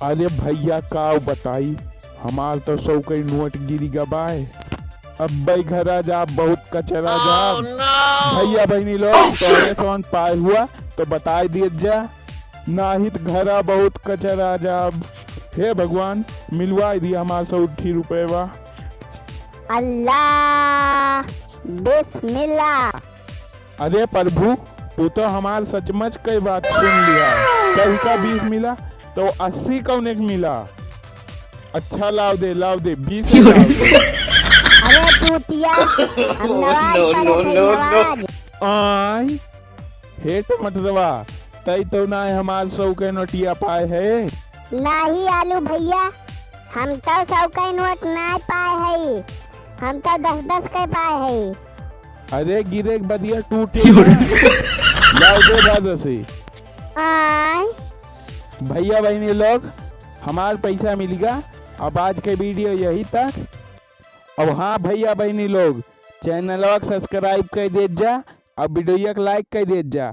अरे भैया का बताई, हमार तो सौ कई नोट गिरी गबाए। अब भाई घर जा, बहुत कचरा जा। भैया बहनी लोग तोरे कौन पाए हुआ तो बता दिए जा, नाही तो घरा बहुत कचरा जाब। हे भगवान मिलवा दिया हमार 180 रुपए। अल्लाह बिस्मिल्लाह। अरे प्रभु, तू तो हमार सचमुच कई बात सुन लिया। कल का 20 मिला तो 80 कौन एक मिला। अच्छा लाव दे 20 लाव दे। अरे चूतिया, हम नवाज पढ़त हई नवाज। आई हेट मतरवा, तई तो ना हमार 100 के नोटिया पाए है। नाही आलू भैया, हम तो 100 के नोट ना पाए हई, हम तो 10-10 के पाए हई। अरे गिरे बदिया टूटे लाव दे दादा से। आय भैया बहनी लोग हमार पैसा मिलेगा। अब आज के वीडियो यही तक। अब हाँ भैया बहनी लोग, चैनल को सब्सक्राइब कर दे जा, अब वीडियो को लाइक कर दे जा।